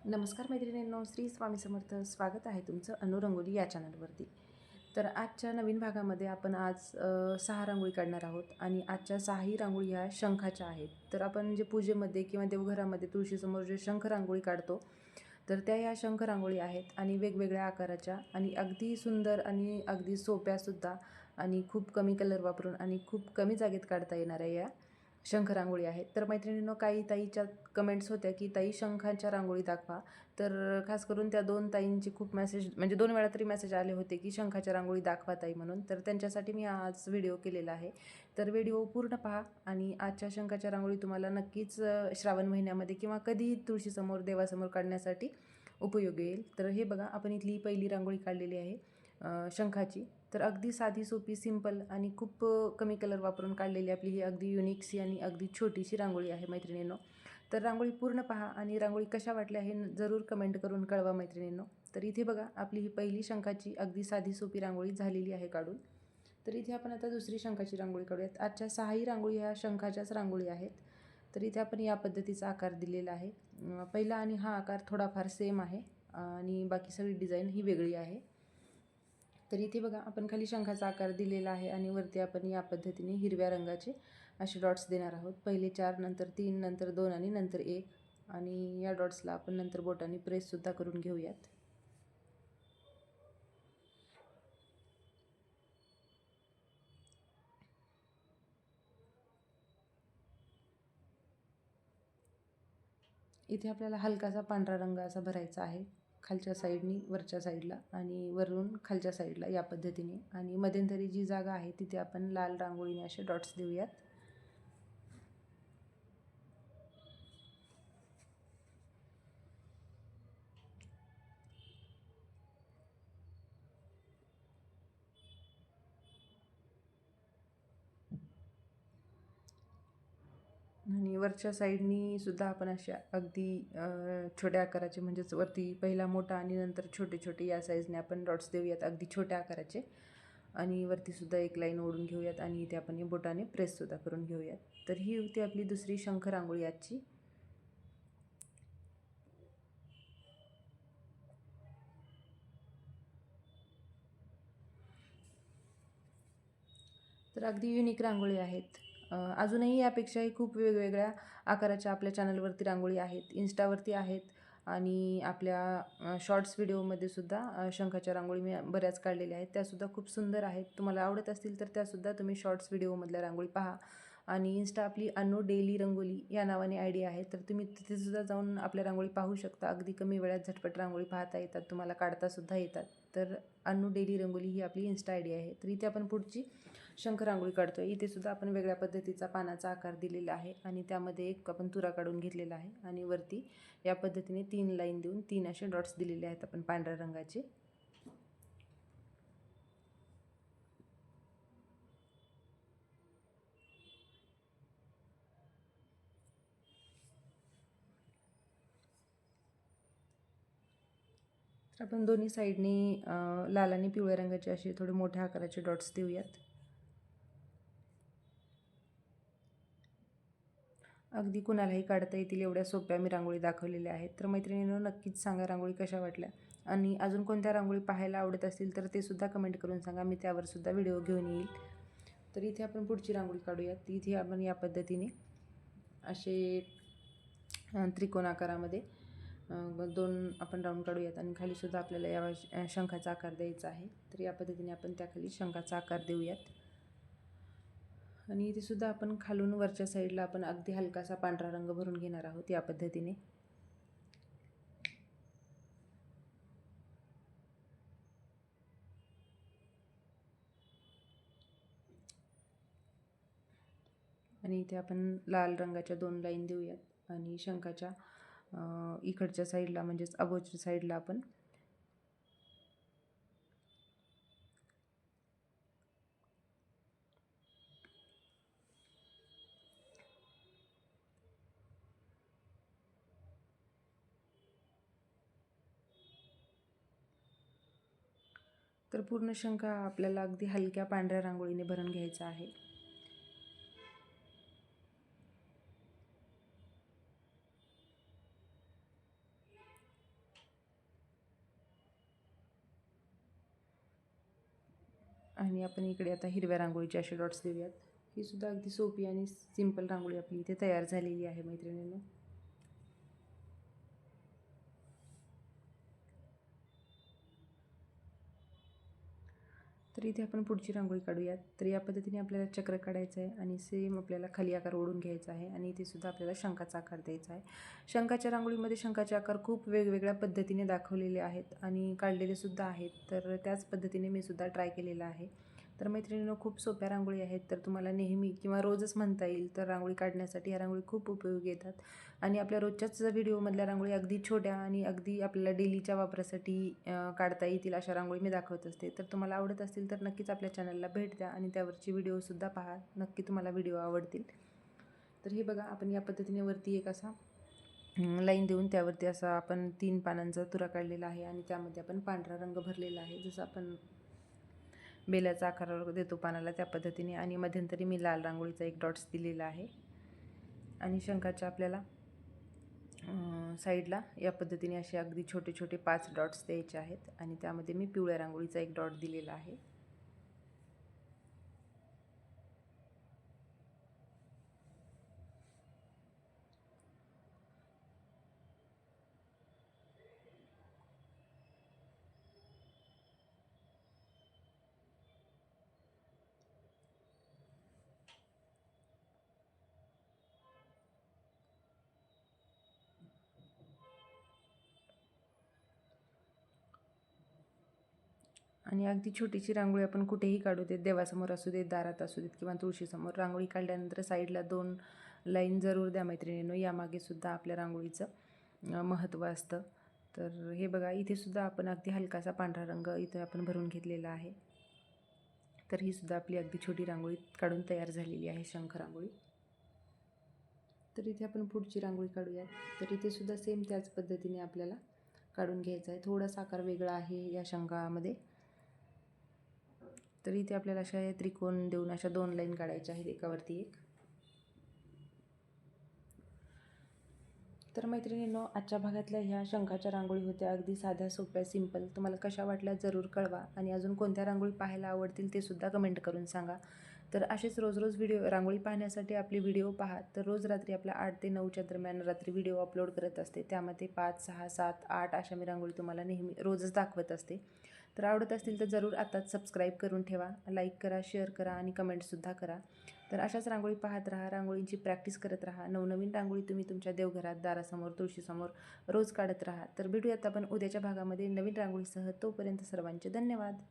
नमस्कार मैत्रिणींनो, श्री स्वामी समर्थ. स्वागत आहे तुमचं अनुरंगोली या चॅनलवरती. तर आजच्या नवीन भागामध्ये आपण आज 6 रांगोळी काढणार आहोत आणि आजच्या 6ही रांगोळी ह्या शंखाच्या आहेत. तर आपण जे पूजेमध्ये किंवा देवघरामध्ये तुळशीसमोर जे शंख रांगोळी काढतो, तर त्या ह्या शंख रांगोळी आहेत आणि वेगवेगळ्या आकाराच्या आणि अगदी सुंदर आणि अगदी सोप्यासुद्धा आणि खूप कमी कलर वापरून आणि खूप कमी जागेत काढता येणाऱ्या या शंख रांगोळी आहेत. तर मैत्रिणींनो, काही ताईच्या कमेंट्स होत्या की ताई शंखाच्या रांगोळी दाखवा. तर खास करून त्या 2 ताईंचे खूप मेसेज म्हणजे 2 वेळा तरी मेसेज आले होते की शंखाच्या रांगोळी दाखवा ताई म्हणून. तर त्यांच्यासाठी मी आज व्हिडिओ केलेला आहे. तर व्हिडिओ पूर्ण पहा आणि आजच्या शंखाच्या रांगोळी तुम्हाला नक्कीच श्रावण महिन्यामध्ये किंवा कधीही तुळशीसमोर देवासमोर काढण्यासाठी उपयोगी येईल. तर हे बघा, आपण इथली पहिली रांगोळी काढलेली आहे शंखाची. तर अगदी साधी सोपी सिंपल आणि खूप कमी कलर वापरून काढलेली आपली ही अगदी युनिकसी आणि अगदी छोटीशी रांगोळी आहे मैत्रिणींनो. तर रांगोळी पूर्ण पहा आणि रांगोळी कशा वाटल्या हे जरूर कमेंट करून कळवा मैत्रिणींनो. तर इथे बघा, आपली ही पहिली शंखाची अगदी साधी सोपी रांगोळी झालेली आहे काढून. तर इथे आपण आता दुसरी शंखाची रांगोळी काढूयात. आजच्या 6ही रांगोळी ह्या शंखाच्याच रांगोळी आहेत. तर इथे आपण या पद्धतीचा आकार दिलेला आहे. पहिला आणि हा आकार थोडाफार सेम आहे आणि बाकी सगळी डिझाईन ही वेगळी आहे. तर इथे बघा, आपण खाली शंखाचा आकार दिलेला आहे आणि वरती आपण या पद्धतीने हिरव्या रंगाचे असे डॉट्स देणार आहोत. पहिले 4, नंतर 3, नंतर 2 आणि नंतर 1 आणि या डॉट्सला आपण नंतर बोटाने प्रेससुद्धा करून घेऊयात. इथे आपल्याला हलकासा पांढरा रंग असा भरायचा आहे खालच्या साईडनी वरच्या साईडला आणि वरून खालच्या साईडला या पद्धतीने, आणि मध्यंतरी जी जागा आहे तिथे आपण लाल रांगोळीने असे डॉट्स देऊयात. आणि वरच्या साईडनी सुद्धा आपण अशा अगदी छोट्या आकाराचे, म्हणजेच वरती पहिला मोठा आणि नंतर छोटे छोटे या साईजने आपण डॉट्स देऊयात अगदी छोट्या आकाराचे. आणि वरतीसुद्धा एक लाईन ओढून घेऊयात आणि इथे आपण या बोटाने प्रेससुद्धा करून घेऊयात. तर ही होती आपली दुसरी शंख रांगोळी आजची. तर अगदी युनिक रांगोळी आहेत. अजूनही यापेक्षाही खूप वेगवेगळ्या आकाराच्या आपल्या चॅनलवरती रांगोळी आहेत, इन्स्टावरती आहेत आणि आपल्या शॉर्ट्स व्हिडिओमध्ये सुद्धा शंखाच्या रांगोळी मी बऱ्याच काढलेल्या आहेत. त्यासुद्धा खूप सुंदर आहेत. तुम्हाला आवडत असतील तर त्यासुद्धा तुम्ही शॉर्ट्स व्हिडिओमधल्या रांगोळी पहा. आणि इन्स्टा आपली अन्नू डेली रंगोली या नावाने आयडी आहे. तर तुम्ही तिथेसुद्धा जाऊन आपल्या रांगोळी पाहू शकता. अगदी कमी वेळात झटपट रांगोळी पाहता येतात, तुम्हाला काढतासुद्धा येतात. तर अन्नू डेली रंगोली ही आपली इन्स्टा आयडी आहे. तर इथे आपण पुढची शंख रांगोळी काढतो आहे. इथे सुद्धा आपण वेगळ्या पद्धतीचा पानाचा आकार दिलेला आहे आणि त्यामध्ये एक आपण तुरा काढून घेतलेला आहे आणि वरती या पद्धतीने 3 लाईन देऊन 3 असे डॉट्स दिलेले आहेत आपण पांढऱ्या रंगाचे. तर आपण दोन्ही साईडनी लाल आणि पिवळ्या रंगाचे असे थोडे मोठ्या आकाराचे डॉट्स देऊयात. अगदी कुणालाही काढता येतील एवढ्या सोप्या मी रांगोळी दाखवलेल्या आहेत. तर मैत्रिणींनो, नक्कीच सांगा रांगोळी कशा वाटल्या आणि अजून कोणत्या रांगोळी पाहायला आवडत असतील तर ते सुद्धा कमेंट करून सांगा, मी त्यावर सुद्धा व्हिडिओ घेऊन येईल. तर इथे आपण पुढची रांगोळी काढूयात. इथे आपण या पद्धतीने असे त्रिकोण आकारामध्ये 2 आपण राऊंड काढूयात आणि खालीसुद्धा आपल्याला या शंखाचा आकार द्यायचा आहे. तर या पद्धतीने आपण त्याखाली शंखाचा आकार देऊयात. आणि इथे सुद्धा आपण खालून वरच्या साईडला आपण अगदी हलकासा पांढरा रंग भरून घेणार आहोत या पद्धतीने. आणि इथे आपण लाल रंगाच्या 2 लाईन देऊयात आणि शंखाच्या इकडच्या साईडला म्हणजेच अबोच्या साईडला आपण तर पूर्ण शंख आपल्याला अगदी हलक्या पांढऱ्या रांगोळीने भरून घ्यायचा आहे. आणि आपण इकडे आता हिरव्या रांगोळीचे असे डॉट्स देऊयात. ही सुद्धा अगदी सोपी आणि सिंपल रांगोळी आपली इथे तयार झालेली आहे मैत्रिणींनो. तर इथे आपण पुढची रांगोळी काढूयात. तर या पद्धतीने आपल्याला चक्र काढायचं आहे आणि सेम आपल्याला खाली आकार ओढून घ्यायचा आहे आणि इथे सुद्धा आपल्याला शंखाचा आकार द्यायचा आहे. शंखाच्या रांगोळीमध्ये शंखाचे आकार खूप वेगवेगळ्या पद्धतीने दाखवलेले आहेत आणि काढलेले सुद्धा आहेत. तर त्याच पद्धतीने मी सुद्धा ट्राय केलेलं आहे. तर मैत्रिणींनो, खूप सोप्या रांगोळी आहेत. तर तुम्हाला नेहमी किंवा रोजच म्हणता येईल तर रांगोळी काढण्यासाठी ह्या रांगोळी खूप उपयोगी येतात. आणि आपल्या रोजच्याच व्हिडिओमधल्या रांगोळी अगदी छोट्या आणि अगदी आपल्याला डेलीच्या वापरासाठी काढता येतील अशा रांगोळी मी दाखवत असते. तर तुम्हाला आवडत असतील तर नक्कीच आपल्या चॅनलला भेट द्या आणि त्यावरची व्हिडिओसुद्धा पहा. नक्की तुम्हाला व्हिडिओ आवडतील. तर हे बघा, आपण या पद्धतीने वरती एक असा लाईन देऊन त्यावरती असा आपण 3 पानांचा तुरा काढलेला आहे आणि त्यामध्ये आपण पांढरा रंग भरलेला आहे. जसं आपण बेलाचा आकार देतो पानाला त्या पद्धतीने. आणि मध्यंतरी मी लाल रांगोळीचा एक डॉट्स दिलेला आहे. आणि शंखाच्या आपल्याला साईडला या पद्धतीने असे अगदी छोटे छोटे 5 डॉट्स द्यायचे आहेत आणि त्यामध्ये मी पिवळ्या रांगोळीचा एक डॉट दिलेला आहे. आणि अगदी छोटीशी रांगोळी आपण कुठेही काढू देत, देवासमोर असू देत, दारात असू देत किंवा तुळशीसमोर. रांगोळी काढल्यानंतर साईडला 2 लाईन जरूर द्या मैत्रिणींनो. यामागे सुद्धा आपल्या रांगोळीचं महत्त्व असतं. तर हे बघा, इथे सुद्धा आपण अगदी हलकासा पांढरा रंग इथे आपण भरून घेतलेला आहे. तर ही सुद्धा आपली अगदी छोटी रांगोळी काढून तयार झालेली आहे, शंख रांगोळी. तर इथे आपण पुढची रांगोळी काढूयात. तर इथे सुद्धा सेम त्याच पद्धतीने आपल्याला काढून घ्यायचा आहे. थोडासा आकार वेगळा आहे या शंखामध्ये. तर इथे आपल्याला अशा त्रिकोण देऊन अशा 2 लाईन काढायच्या आहेत, एकावरती एक. तर मैत्रिणींनो, आजच्या भागातल्या ह्या शंखाच्या रांगोळी होत्या अगदी साध्या, सोप्या, सिंपल. तुम्हाला कशा वाटल्या जरूर कळवा आणि अजून कोणत्या रांगोळी पाहायला आवडतील ते सुद्धा कमेंट करून सांगा. तर असेच रोज रोज रांगोळी पाहण्यासाठी आपले व्हिडिओ पहा. तर रोज रात्री आपल्या 8 ते 9च्या दरम्यान रात्री व्हिडिओ अपलोड करत असते. त्यामध्ये 5, 6, 7, 8 अशा मी रांगोळी तुम्हाला नेहमी रोजच दाखवत असते. तर आवडत असतील तर जरूर आताच सबस्क्राईब करून ठेवा. लाईक करा, शेअर करा आणि कमेंटसुद्धा करा. तर अशाच रांगोळी पाहत राहा, रांगोळींची प्रॅक्टिस करत राहा. नवनवीन रांगोळी तुम्ही तुमच्या देवघरात, दारासमोर, तुळशीसमोर रोज काढत राहा. तर भेटूयात आपण उद्याच्या भागामध्ये नवीन रांगोळीसह. तोपर्यंत सर्वांचे धन्यवाद.